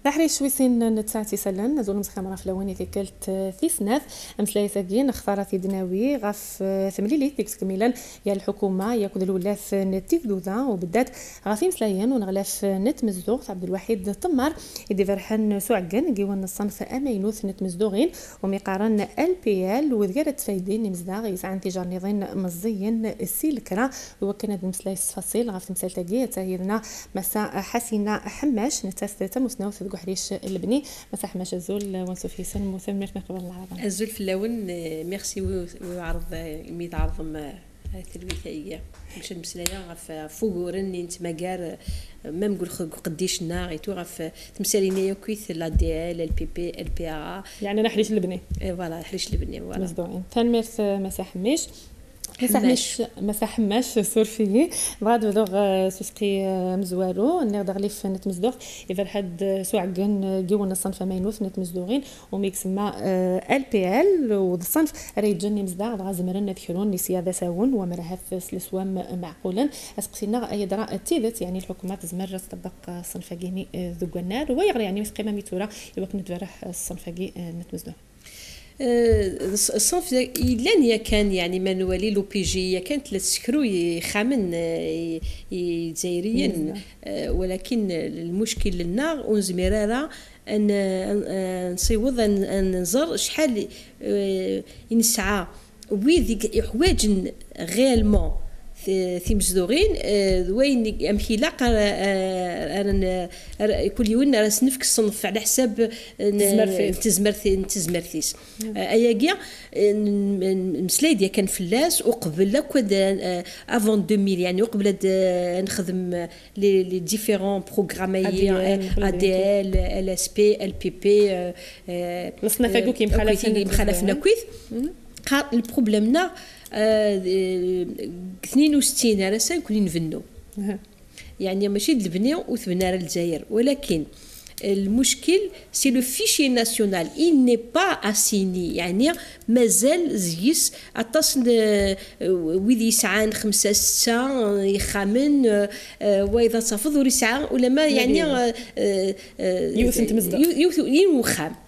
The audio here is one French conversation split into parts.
لحري شويسين نتساعتي سلن نزول مسخة مرة فلواني ذكلت في سناف أمثلي ساقين اختارت دناوي غاف ثمليلي تيكس كميلا يا الحكومة ياكد الولاث نتيف دوذا وبدات غافي مسلايين ونغلاف نت مزدوغ عبد الوحيد طمار يدي فرحان سوعقن جيوان الصنف أمينوث نت مزدوغين ومقارن LPL وذكرت فايدين مزداغ يسعان تجار نظين مزيين السيلكرا وكانت مسلاي الفصيل غاف مسال تاقية تاهيرنا مساء حسينة حماش نتاس مسناوث حريش اللبني مساء حماش الزول ونسوفي سن مثمر نقبل العرض الزول في اللون ميرسي وعرض ميت عرض الثلوثيه باش المسلايه غاف فوغورن انت ماكار ما نقول قديش النار تو غاف تمثالينيه كويث لا دي ال البي بي ال بي ا يعني نحريش اللبني فوالا حريش اللبني فوالا مزدوعين ثانميرس مساء حماش مساء حماش سورفي بعد ذوغ سوسقي مزوارو نقدر لي في نت مزدوغ يفر حد سوعقن جيون الصنف ماينوث نت مزدوغين وميكس ما LPL والصنف ريجن مزداغ غازمرن نذكرون نسيا ذا ساون ومرهف سلسوام معقولا اسقسينا اي دراء تيذت يعني الحكومات زمر تطبق صنف جيني ذو النار ويغري يعني مسقيمه ميتورا يبقى نتبرح الصنف جي نت مزدوغ الصنف لان هي كان يعني مانوالي لو بي جي كانت لتسكرو يخامن جزائريا ولكن المشكل لنا ونزميرارا ان نصيوض ان نزر شحال ينسعى ويذيك حوايج غيالمون في مزدوغين وين امثله كل يوم راس نفك الصنف على حساب تزمرثيس اياكيا مسلايديا كان فلاس وقبل كود افون 2000 يعني وقبل نخدم لي ديفيرون بروغراميين ادي ال ال اس بي ال بي بي الصنف كي مخالفنا كويس البروبليمنا 62 راسا كلين نفنو يعني ماشي لبنان وثبنا الجزائر ولكن المشكل سي لو فيشي ناسيونال il n'est pas assigné يعني مازال زيس اتصل ويدي يسعان 5 6 يخامن واذا صفض وريسعان ولا ما يعني يوثنت مصدر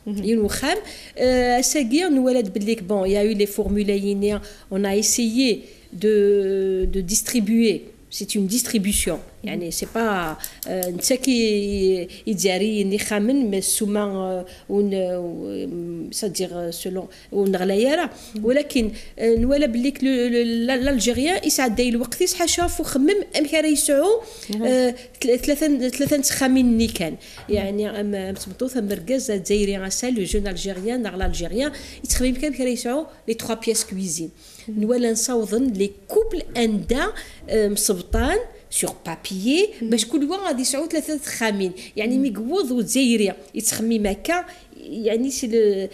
ينوخام ساقيا نولد بالليك بون يا يو لي فورمولايين on a essayé de distribuer. C'est une distribution يعني سي با نتاكي يجاري ني خامن مسوما سادير سولون ونغلايرا ولكن نولا بليك الالجيريان يسعد داي الوقت يصحى شاف وخمم ام كان يسعو ثلاثه خامين ني كان يعني ام تمطوث مركز الجزائري غاسا لو جون الجيريان نغ الالجيريان يتخمم كان يسعو لي 3 بياس كويزين نولا نصاوضن لي كوبل اندا مصبطان sur papier باش كل واحد غادي يسعو 3 خامين يعني ميقوض وجزائري يتخمم هكا يعني سي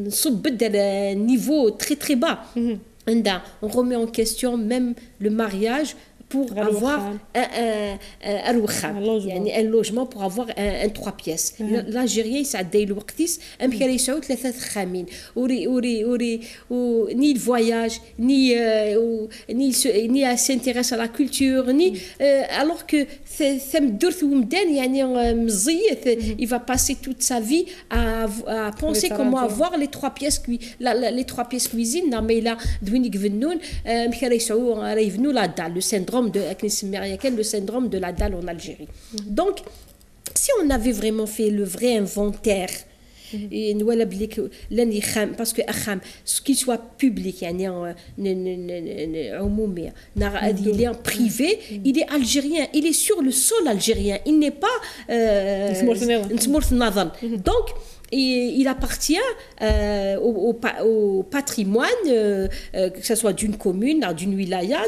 نصب على نيفو تري تري با عندها on remet en question même le mariage pour avoir un يعني un logement pour avoir un 3 pièces l'Algérien يسعد الوقتيس ام كان يسعو 3 خامين وري ni le voyage ni s'intéresse à la culture ni alors que ثم درت ومدان يعني مزيت il va passer toute sa vie à penser comment avoir les 3 pièces les 3 pièces cuisine non mais là دوين يفنون ام كان يسعو راه يفنوا لا دال le syndrome le syndrome de la dalle en Algérie. Donc, si on avait vraiment fait le vrai inventaire, parce que ce qui soit public, il est privé, il est algérien, il est sur le sol algérien, il n'est pas donc il appartient au patrimoine, que ce soit d'une commune, d'une wilaya,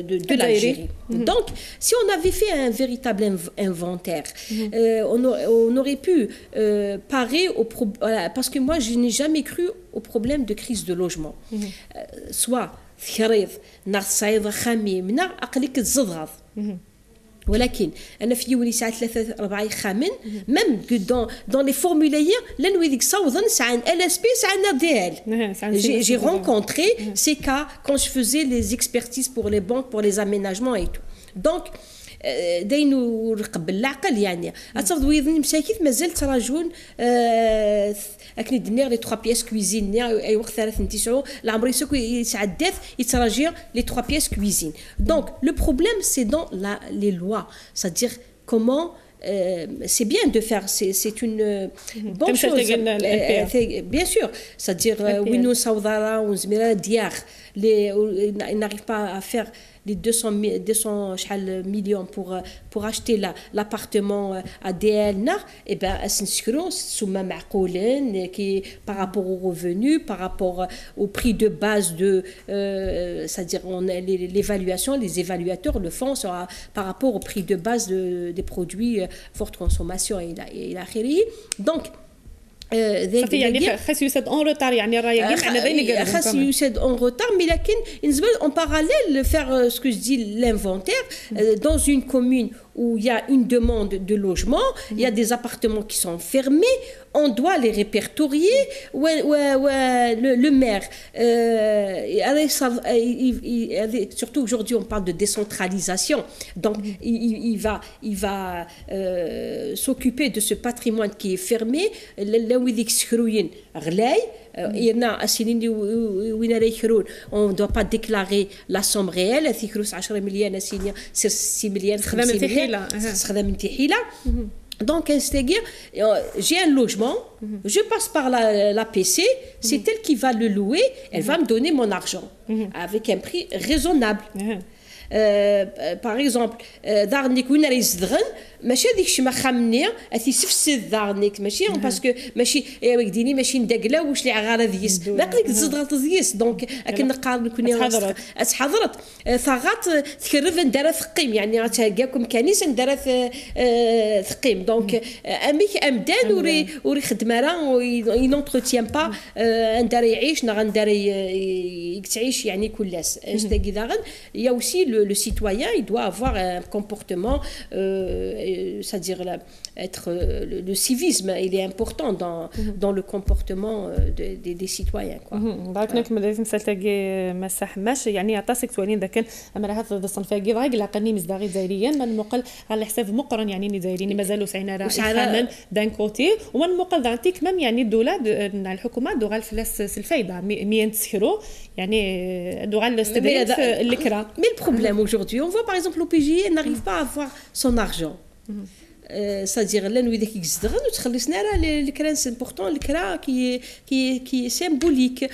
de l'Algérie. Donc, si on avait fait un véritable inventaire, on aurait pu parer au problème, parce que moi, je n'ai jamais cru au problème de crise de logement. Soit ثريض نار صعيد خامي منا أقلك الزضغط ولكن انا في يولي ساعه 3 4 خامن ميم دون لي فورموليير لان ويديك صوضن ساعه ال اس بي ساعه دي ال j'ai rencontré ces cas quand je faisais les expertises pour les banques pour les aménagements et tout donc داينو قبل العقل يعني اتصرد ويظن مساكيت مازال تراجون اكني دنيا لي 3 بياس كويزين اي وقت 93 العمر يسوق يتعدث يتراجع لي 3 بياس كويزين دونك لو بروبليم سي دون لي لوا c'est-à-dire comment c'est bien de faire, c'est une bonne chose. Bien sûr, c'est-à-dire, oui, nous, Saoudara, on se met diar, ils n'arrivent pas à faire les 200 millions pour acheter l'appartement à DL, et bien, c'est qui par rapport aux revenus, par rapport au prix de base c'est-à-dire l'évaluation, les évaluateurs le font par rapport au prix de base des produits forte consommation et la khérie. Donc صافي يعني خاص يسد اون روتار يعني راهي معنا ذين قالوا خاص يسد اون روتار مي لكن نزبل اون باراليل faire ce que je dis l'inventaire dans une commune où il y a une demande de logement, il y a des appartements qui sont fermés, on doit les répertorier. Le maire, surtout aujourd'hui on parle de décentralisation, donc il va s'occuper de ce patrimoine qui est fermé. On ne doit pas déclarer la somme réelle. 10 مليون 6 مليون 5 مليون Donc, c'est-à-dire, j'ai un logement, je passe par la PC, c'est elle qui va le louer, elle va me donner mon argent avec un prix raisonnable. Par exemple, دارنيك وين راه يزدغن ماشي هذيك الشيء ما خامنيه اثي سفسد دارنيك ماشي باسكو ماشي ديني ماشي ندقله واش لي غاره ذيس باقي تزدغ تزيس دونك اكن نقارن كوني اتحضرت ثغات تكرف ندار ثقيم يعني تلقاكم كنيسه ندار ثقيم دونك اميك امدان وري خدمه راه ينونتروتيان با ندار يعيش ندار يعيش يعني كلاس اشتاقي داغن يا اوسي le citoyen, il doit avoir un comportement, c'est-à-dire être le civisme, il est important dans le comportement des citoyens. Donc, nous مثال تاجي مسح ماش يعني عطاسك توانين ذا كان أمر هذا الصنف جي ضايق لقني مزداغي زايريا من مقل على حساب مقرن يعني نزايرين مازالوا سعينا رأي دان كوتي ومن مقل ذاتيك مم يعني الدولة الحكومة دوغال فلاس الفايدة 100 سيرو يعني دوغال استدعاء الكرا. Mais le problème aujourd'hui, on voit par exemple l'OPJ n'arrive pas à avoir son argent. C'est-à-dire là nous ذاك يصدغن وتخلصنا راه الكرا c'est important الكرا qui est symbolique.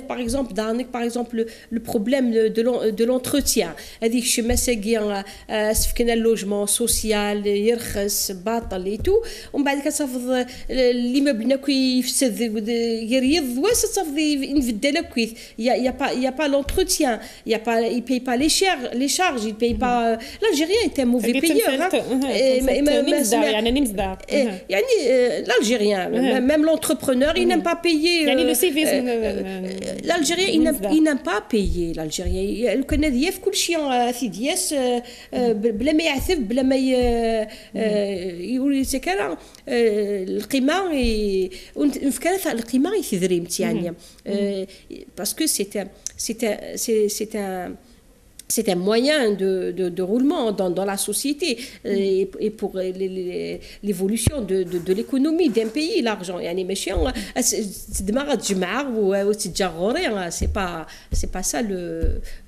Par exemple دارنيك par exemple le problème de l'entretien هذيك شي مساكين سفكنا اللوجمون سوسيال يرخص باطل et tout ومن بعد كتصافض اللي مبنى كيفسد يريض واش تصافض ينفدل كويس il y a pas l'entretien il paye pas les charges il paye pas l'Algérien est un mauvais payeur يعني l'Algérien même l'entrepreneur il n'aime pas payer l'Algérien il n'aime pas payer l'Algérien il connaît ديال كل شيء في دياس بلا ما يعثف بلا ما يقول سكر القيمه ونفكر القيمه يثذريمت يعني باسكو c'est un moyen de roulement dans la société et pour l'évolution de l'économie d'un pays l'argent يعني ماشي تدمر تجمع وتتجروري c'est pas ça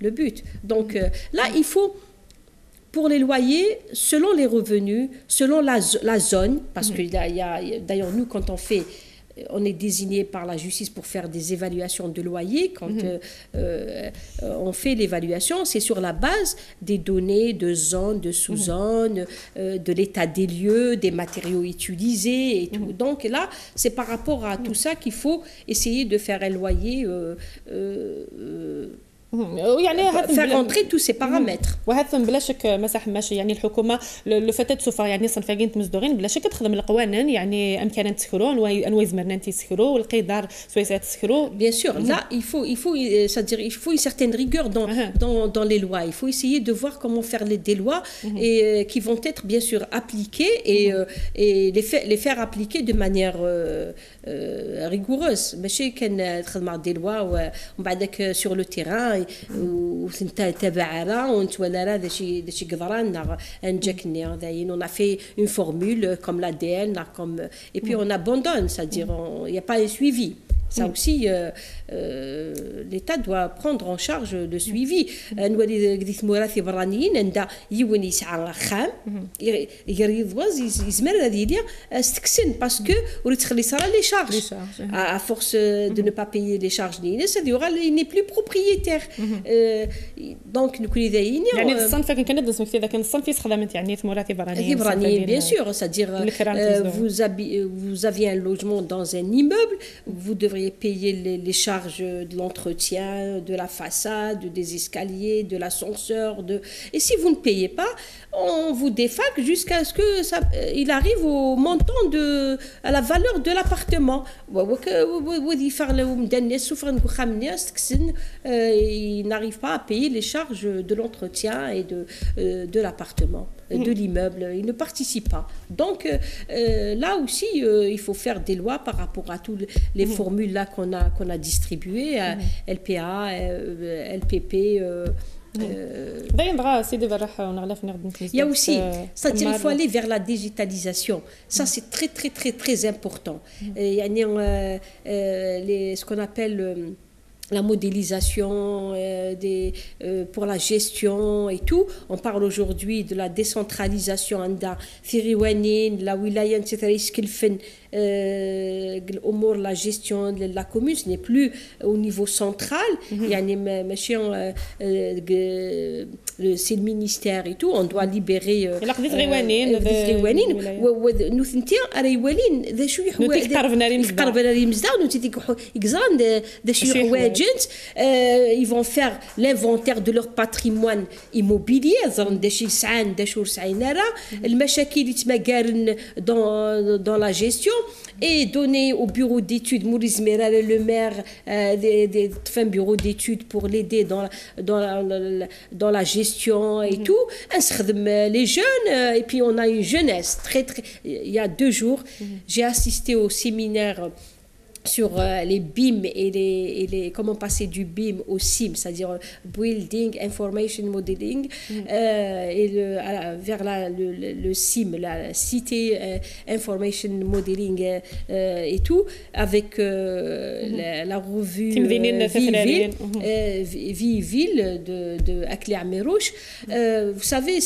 le but donc là il faut pour les loyers selon les revenus selon la zone parce que il y a d'ailleurs nous quand on est désigné par la justice pour faire des évaluations de loyer. Quand on fait l'évaluation, c'est sur la base des données de zones, de sous-zones, de l'état des lieux, des matériaux utilisés et tout. Donc là, c'est par rapport à tout ça qu'il faut essayer de faire un loyer faire rentrer tous ces paramètres. وهذا بلا شك مسح ماشي يعني الحكومه لفتات سوفا يعني صنفاكين تمزدورين بلا شك تخدم القوانين يعني امكان تسخروا انواع زمرنا تسخروا والقيدار سويسات تسخروا. Bien sûr, là il faut c'est-à-dire il faut une certaine rigueur dans les lois. Il faut essayer de voir comment faire des lois et qui vont être bien sûr appliquées et les faire appliquer de manière rigoureuse. ماشي كان تخدم des lois ومن بعدك sur le terrain وتتابع راه ونتولى راه داشي قدران نجاكني هذاين on a fait une formule comme l'ADN comme et puis on abandonne, c'est-à-dire il n'y a pas un suivi. Ça aussi, l'État doit prendre en charge le suivi. نولي قديت موراثي برانيين عندها يوني يسعى خام يريضواز يزمر هذه يدير استكسن باسكو وريت تخلي صرا لي شارج à force de ne pas payer les charges نينا ça يورا il n'est plus propriétaire donc نكوني دايين يعني الصنف كان ندرس كذا كان الصنف يستخدمت يعني موراثي برانيين bien sûr, c'est-à-dire vous aviez un logement dans un immeuble, vous devriez payer les charges de l'entretien, de la façade, des escaliers, de l'ascenseur. Et si vous ne payez pas, on vous défalque jusqu'à ce que il arrive au montant à la valeur de l'appartement. Il n'arrive pas à payer les charges de l'entretien et de l'appartement, de l'immeuble. Il ne participe pas. Donc là aussi, il faut faire des lois par rapport à toutes les formules là qu'on a distribuées, LPA, LPP. Il y a aussi, c'est-à-dire il faut aller vers la digitalisation. Ça, c'est très, très, très, très important. Il y a ce qu'on appelle la modélisation pour la gestion et tout. On parle aujourd'hui de la décentralisation. La wilaya, etc. La gestion de la commune, ce n'est plus au niveau central. C'est le ministère et tout. On doit libérer. Ils vont faire l'inventaire de leur patrimoine immobilier dans la gestion et donner au bureau d'études le maire des bureaux d'études pour l'aider dans la gestion et tout. Les jeunes et puis on a une jeunesse il y a 2 jours j'ai assisté au séminaire sur les BIM et les comment passer du BIM au SIM, c'est-à-dire Building Information Modeling et vers le SIM, la City Information Modeling et tout, avec la revue Vie-Ville de Akli Amerouche. Vous savez,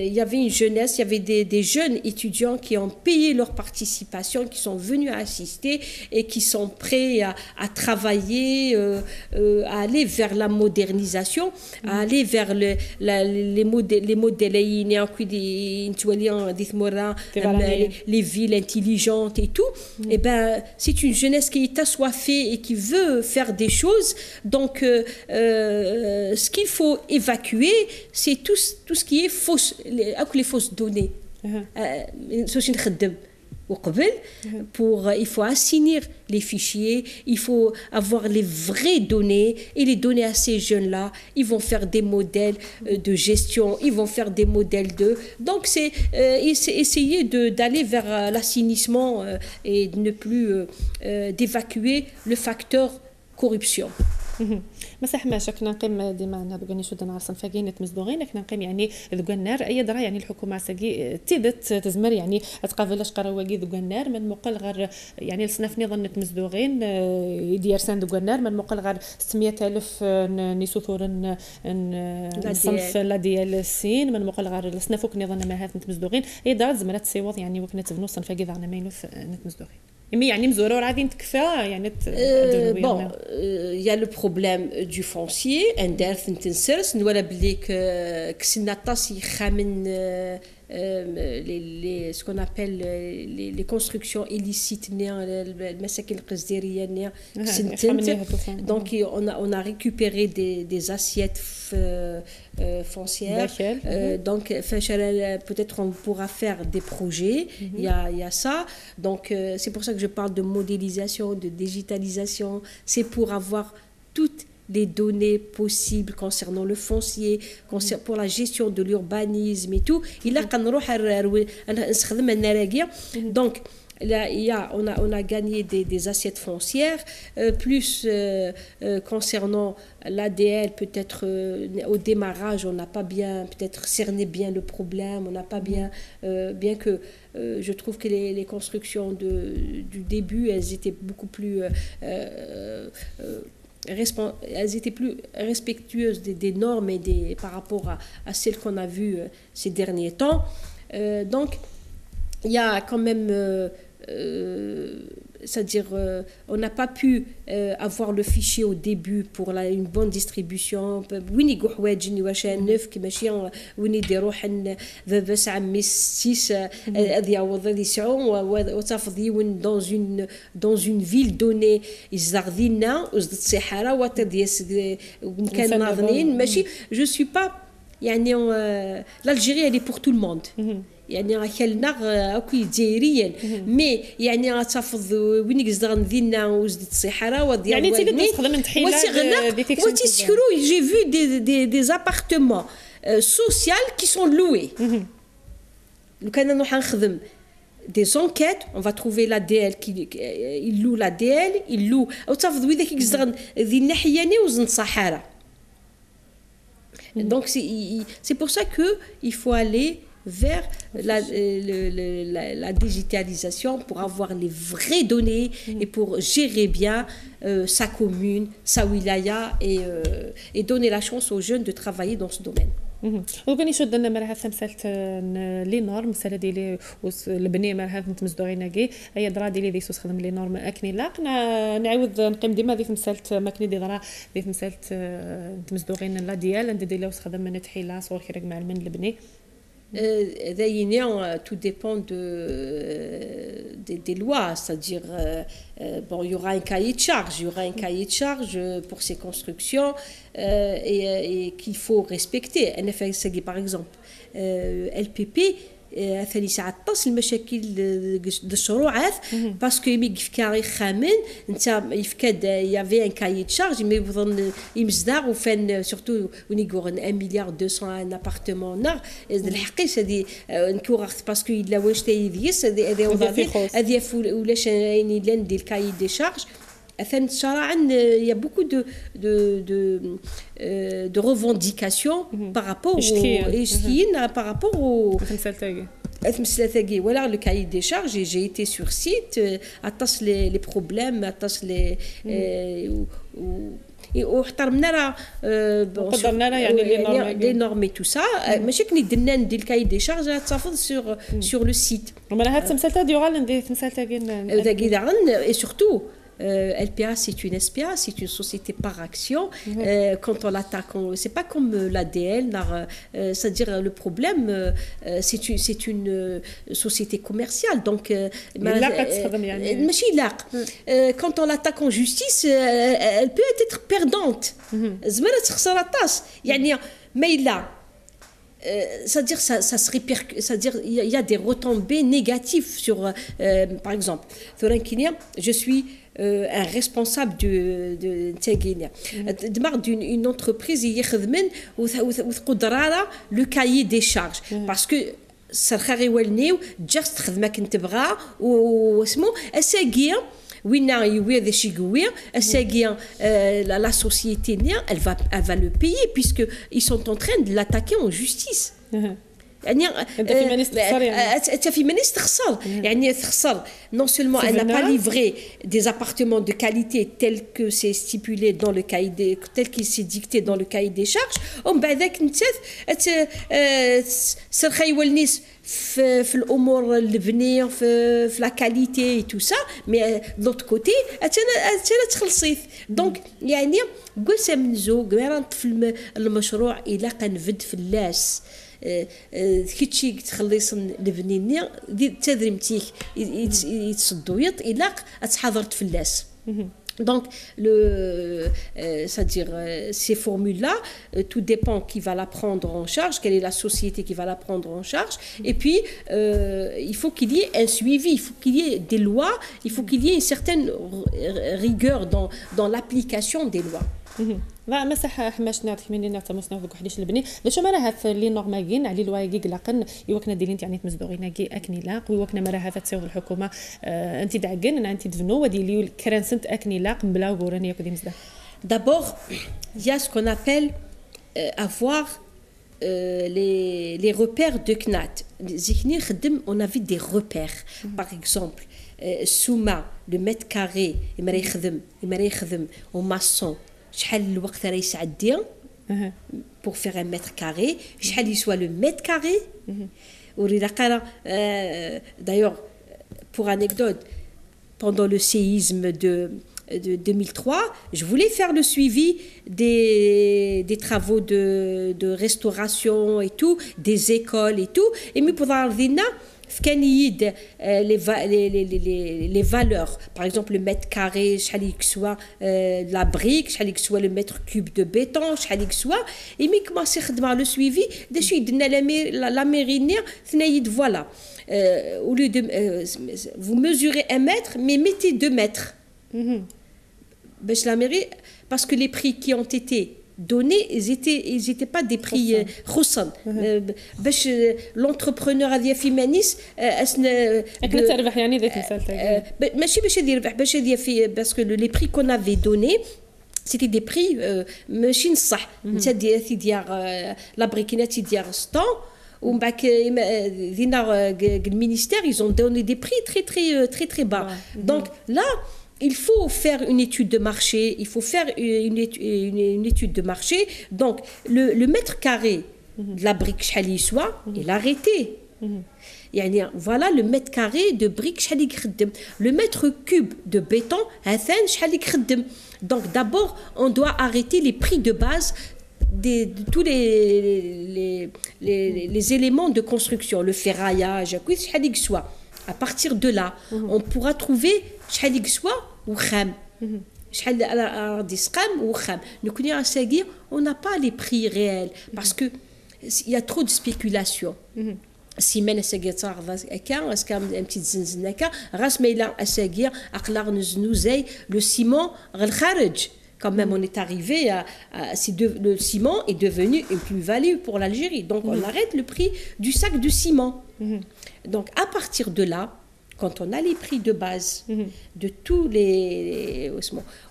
il y avait une jeunesse, il y avait des jeunes étudiants qui ont payé leur participation, qui sont venus assister et qui sont prêts à travailler, à aller vers la modernisation, à aller vers les modèles, les villes intelligentes et tout. Et ben, c'est une jeunesse qui est assoiffée et qui veut faire des choses. Donc, ce qu'il faut évacuer, c'est tout ce qui est les fausses données. Il faut assainir les fichiers, il faut avoir les vraies données et les donner à ces jeunes-là. Ils vont faire des modèles de gestion, ils vont faire des modèles Donc, c'est essayer d'aller vers l'assainissement et de ne plus d'évacuer le facteur corruption. مسح ما شكنا نقيم ديما نهضروا كاني شو نعرف صنفاكين تمزدوغين كنا نقيم يعني ذوك النار اي درا يعني الحكومه ساقي تيدت تزمر يعني تقابل قراواقي ذوك النار من مقل غير يعني الصنف نظن تمزدوغين يدير سان ذوك النار من مقل غير 600000 نيسوثور صنف لا ديال السين من مقل غير الصنفوك نظن ما هات تمزدوغين اي درا زمرات سيوض يعني وكنا تبنوا صنفاكي ذعنا ماينو نتمزدوغين يعني مزورة غادي نتكفى يعني bon il y a le problème du foncier اندرث نتنسرس نولا بليك كسنا طاسي خامن ce qu'on appelle les constructions illicites المساكن القصديرية donc on a récupéré des assiettes foncières donc peut-être on pourra faire des projets il y a ça donc c'est pour ça que je parle de modélisation, de digitalisation, c'est pour avoir toutes les données possibles concernant le foncier, pour la gestion de l'urbanisme et tout. Il a donc Là, on a gagné des assiettes foncières, plus concernant l'ADL, peut-être au démarrage, on n'a pas bien peut-être cerné bien le problème, on n'a pas bien, bien que je trouve que les constructions du début, elles étaient beaucoup plus elles étaient plus respectueuses des normes et par rapport à celles qu'on a vues ces derniers temps. Donc, il y a quand même, c'est-à-dire, on n'a pas pu avoir le fichier au début pour une bonne distribution. وين يقول حوايجني واش neuf كي ماشي وين يديروا حن بس عمي سيس هذه يعوض هذه سعو وتفضي وين dans une ville donnée يزغدينا وزد الصحراء وتديس كان ناظنين ماشي je suis pas يعني l'Algérie elle est pour tout le monde. يعني راكلنا اكو جزائريا مي يعني غتفض وين يقصد ندينا وزد الصحراء وديال يعني انت اللي تخدم من تحيله وتسكرو جي فو دي ابارتمون سوسيال كي سون لوي لو كان نروح نخدم des enquêtes, on va trouver l'ADL il loue l'ADL, il loue او تفض وذاك يقصد ذي الناحيه وزن صحراء. Donc c'est pour ça que il faut aller vers la digitalisation pour avoir les vraies données et pour gérer bien sa commune, sa wilaya et donner la chance aux jeunes de travailler dans ce domaine. وكان يشد لنا مرة مسألة لي نورم مسألة ديالي البنية مرة نتمزدوغينا هي درا ديالي ذي سوس خدم لي نورم أكني لا نعاود نقيم ديما ذي مسألة ماكني دي درا ذي مسألة نتمزدوغينا لا ديال ندير ديالي وس خدم من تحيلا صور كيرك مع المن البني. Tout dépend des lois, c'est-à-dire bon, il y aura un cahier de charge, pour ces constructions et qu'il faut respecter. Par exemple, LPP ثاني ساعات تصل المشاكل الشروعات باسكو يفكا خامن انت يفكاد يافي ان كاي تشارج مي يظن يمزدار وفان سورتو ونيغور 1 مليار 200 ان ابارتمون نار الحقيقه هذه نكور باسكو الا واش تايديس هذه ولاش يعني لان ديال الكاي دي شارج il y a beaucoup de revendications par rapport au voilà le cahier des charges et j'ai été sur site attache les problèmes attache واحترمنا les normes et tout ça ماشي كني درنا ندير الكاي دي شارج تحفظ sur le site ومن هاد مسالته ديال ندير مسالته et surtout LPA, c'est une SPA, c'est une société par action. Quand on l'attaque, c'est pas comme l'ADL, c'est-à-dire le problème, c'est une société commerciale. Donc, quand on l'attaque en justice, elle peut être perdante. C'est-à-dire c'est-à-dire il y a des retombées négatives sur par exemple je suis un responsable d'une entreprise يخدمن وتقدر le cahier des charges parce que سرخا غيولنيو جاست خدمك انت بغا واسمو اساقيه وين يوير ذا شي قوير اساقيه la société elle va le payer puisque ils sont en train de l'attaquer en justice. يعني انت في مانيش تخسر يعني تخسر non seulement elle n'a pas livré des appartements de qualité tel que c'est stipulé dans le cahier tel qu'il s'est dicté dans le cahier des charges ومن بعد ذاك انت سرخا يولنيس في الامور البنيه في لا كاليتي تو سا مي دوت كوتي انا تخلصيت دونك يعني قوسه من زوج غير نطفل المشروع الى قنفد في اللاس كيتشي تخلص البنيني تدريمتيك يتصدويط الى اتحضرت في اللاس. Donc, c'est-à-dire ces formules-là, tout dépend qui va la prendre en charge, quelle est la société qui va la prendre en charge. Et puis, il faut qu'il y ait un suivi, il faut qu'il y ait des lois, il faut qu'il y ait une certaine rigueur dans l'application des lois. لا مسح حماش نعطيك مني نعتمس نعطيك وحديش البني باش ما راه في لي نورماغين على لوايقي قلقن يوكنا ديرين يعني تمزدوغينا كي اكني لاق ويوكنا ما راه فتسيو الحكومه انت دعقن انا انت دفنو ودي لي كران سنت اكني لاق بلا غوراني ياكو دي مزدا. D'abord, il y a ce qu'on appelle avoir les repères de CNAT. On a vu des repères. Par exemple, Souma, le mètre carré, il m'a au maçon. شحال الوقت راه يسعدي pour faire un mètre carré, شحال يسوى le mètre carré. D'ailleurs, pour anecdote, pendant le séisme de 2003, je voulais faire le suivi des travaux de restauration et tout, des écoles et tout. Et mais pour les valeurs, par exemple le mètre carré, soit la brique, soit le mètre cube de béton, soit. Et mais comment c'est le suivi? De suite, la mairie, voilà. Au lieu de vous mesurez 1 mètre, mais mettez 2 mètres. La mairie, parce que les prix qui ont été donnés, ils étaient pas des prix خصن. L'entrepreneur هذا féministe أكيد تربح يعني ذاك المثال ماشي باش يربح باش في parce que les prix qu'on avait donnés c'était des prix ماشي صح. انت ديال لا بريكينات ديال 100 ومن بعد دينا المينيستير ils ont donné des prix très bas. Donc là il faut faire une étude de marché, il faut faire une étude de marché. Donc, le mètre carré de la brique chali soit, il a arrêté. Voilà le mètre carré de brique chali khdem. Le mètre cube de béton, chali khdem. Donc, d'abord, on doit arrêter les prix de base de tous les éléments de construction, le ferraillage, chali soit. À partir de là, on pourra trouver شحال يقسوا وخام شحال دي سقام وخام نكوني اساقي on n'a pas les prix réels parce que il y a trop de spéculation. سيمان اساقي تاغ هكا اسكا امتي تزنزن هكا غاس ما الا اساقي اقلاغ نزنو زي لو سيمون غير الخارج. Quand même, on est arrivé le ciment est devenu une plus-value pour l'Algérie. Donc, on arrête le prix du sac de ciment. Donc, à partir de là, quand on a les prix de base de tous les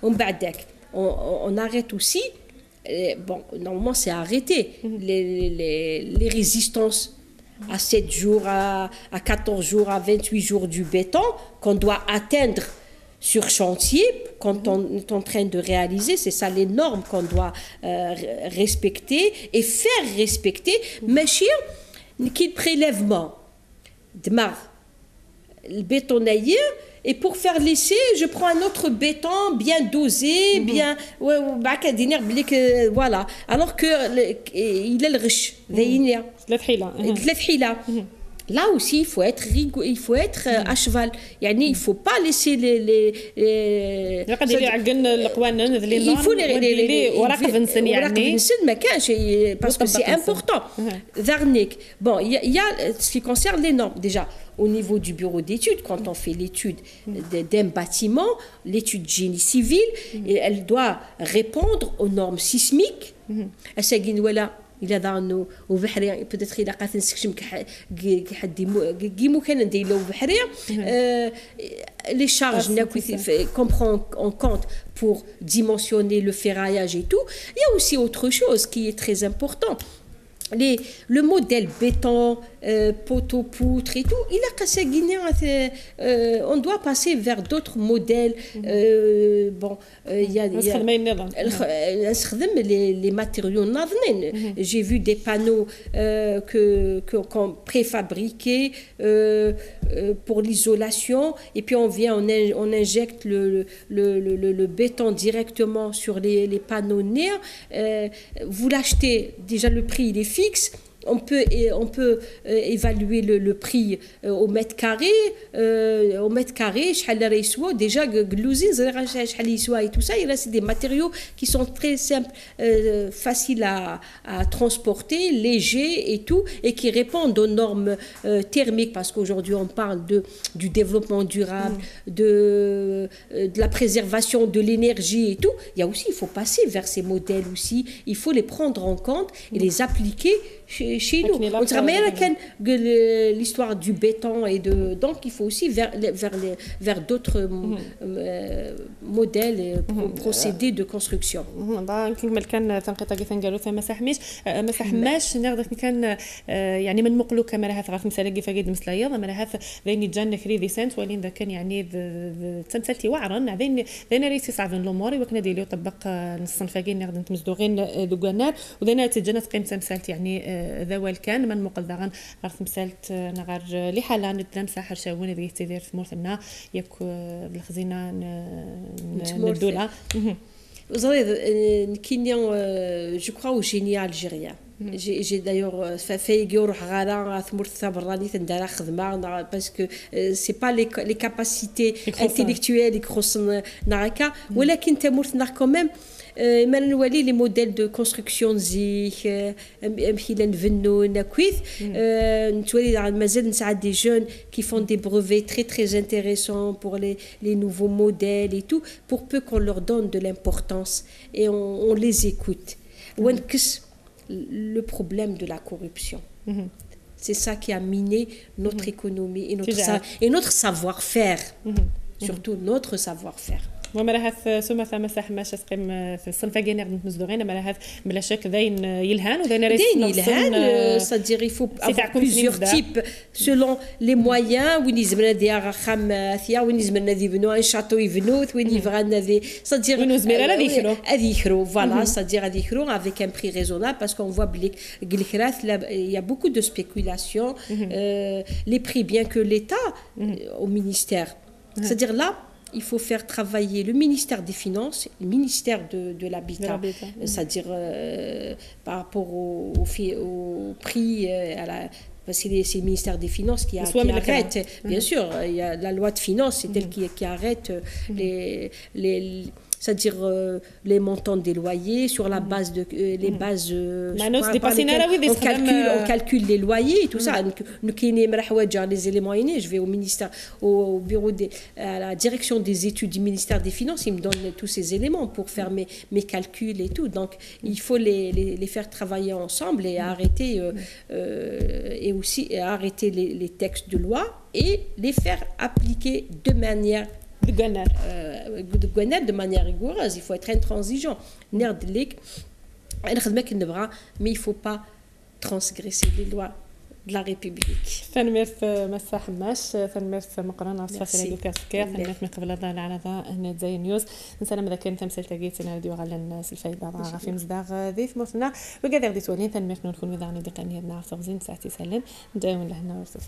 on arrête aussi, bon, normalement, c'est arrêté, les résistances à 7 jours, à 14 jours, à 28 jours du béton qu'on doit atteindre sur chantier, quand on est en train de réaliser, c'est ça les normes qu'on doit respecter et faire respecter. Mais qu'il prélèvement de le bétonnaire et pour faire l'essai, je prends un autre béton bien dosé, bien voilà. Alors que il est le riche, là aussi, il faut être rigoureux, il faut être à cheval. Il ne faut pas laisser il faut parce que c'est important. Bon, il y a ce qui concerne les normes déjà. Au niveau du bureau d'études, quand on fait l'étude d'un bâtiment, l'étude génie civil, elle doit répondre aux normes sismiques. il a dans au بحرية peut-être il a قاعد نسكشم كحد كيمو كان نديرو بحرية les charges qu'on prend en compte pour dimensionner le ferraillage et tout. Il y a aussi autre chose qui est très important. Le modèle béton, poteau, poutre et tout, il a cassé Guinée. On doit passer vers d'autres modèles. Bon, il y a les matériaux. J'ai vu des panneaux qu'on préfabriqués pour l'isolation, et puis on injecte le béton directement sur les panneaux nerfs. Vous l'achetez, déjà le prix il est fixe. on peut évaluer le prix au mètre carré. شحال راه يسوا déjà glousin شحال يسوا et tout ça. Et là c'est des matériaux qui sont très simples, faciles à transporter, légers et tout, et qui répondent aux normes thermiques, parce qu'aujourd'hui on parle du développement durable, de la préservation de l'énergie et tout. Il y a aussi, il faut passer vers ces modèles aussi, il faut les prendre en compte et les appliquer chez nous. On travaille l'histoire du béton et donc il faut aussi vers d'autres modèles et procédés de construction. كما كان تنقطع كيف قالوا فما ساحماش نقدر كان يعني من مقلو كما راه غاف مثلا كيف قد مسلايا ما راه ذين جان كريدي سنت ولين ذا كان يعني تمثلتي وعرن ذين ريسي صعبن الامور وكنا ديالو طبق الصنف كاين نقدر نتمزدو غير دوغانار وذين تجنت قيمه تمثلت يعني ذا كان من مقدغان غاف مثلت نغار لي حاله ندلم ساحر شاون اللي يتدير في مورثنا ياك بالخزينه ندولا je crois au génie algérien. J'ai d'ailleurs fait parce que c'est pas les capacités intellectuelles quand même. Les modèles de construction des jeunes qui font des brevets très très intéressants pour les nouveaux modèles et tout, pour peu qu'on leur donne de l'importance et on les écoute. Le problème de la corruption, c'est ça qui a miné notre économie et notre savoir-faire, surtout notre savoir-faire. وما راه سوما ثما ساحماش تقيم في الصنف كاين نقدر نمزدوغين ما راه بلا شك ذاين يلهان وذاين يلهان c'est-à-dire il faut avoir plusieurs types selon les moyens وين يزمنا ديال خام ثيا وين يزمنا يبنوا ان شاتو يبنوا وين يبغانا ذي c'est-à-dire وين زميره لا ذيخرو voilà c'est-à-dire ذيخرو avec un prix raisonnable parce qu'on voit بلي الكراث il y a beaucoup de spéculation les prix bien que l'État au ministère c'est-à-dire là il faut faire travailler le ministère des Finances, le ministère de l'Habitat, c'est-à-dire par rapport au prix, parce que c'est le ministère des Finances qui arrête, bien sûr, il y a la loi de finances, c'est elle qui arrête c'est-à-dire les montants des loyers sur la base de les bases on calcule les loyers et tout ça. Les éléments je vais au ministère au bureau à la direction des études du ministère des Finances, ils me donnent tous ces éléments pour faire mes calculs et tout. Donc il faut les faire travailler ensemble et arrêter et aussi arrêter les textes de loi et les faire appliquer de manière de manière rigoureuse. Il faut être intransigeant. Mais il ne faut pas transgresser les lois de la République. ثنميرث مسا حماش ثنميرث مقرنه صافي راديو كاسكير ثنميرث من قبل على ذا زي نيوز نسلم اذا كان تمثيل تاكيت ناديو على الناس الفايده في مصداق ذي ثمرنا وكذا غادي تولين ثنميرث نكون وذا عن دقنيه نعرف تغزين ساعتي سلم نداوم لهنا ورسوف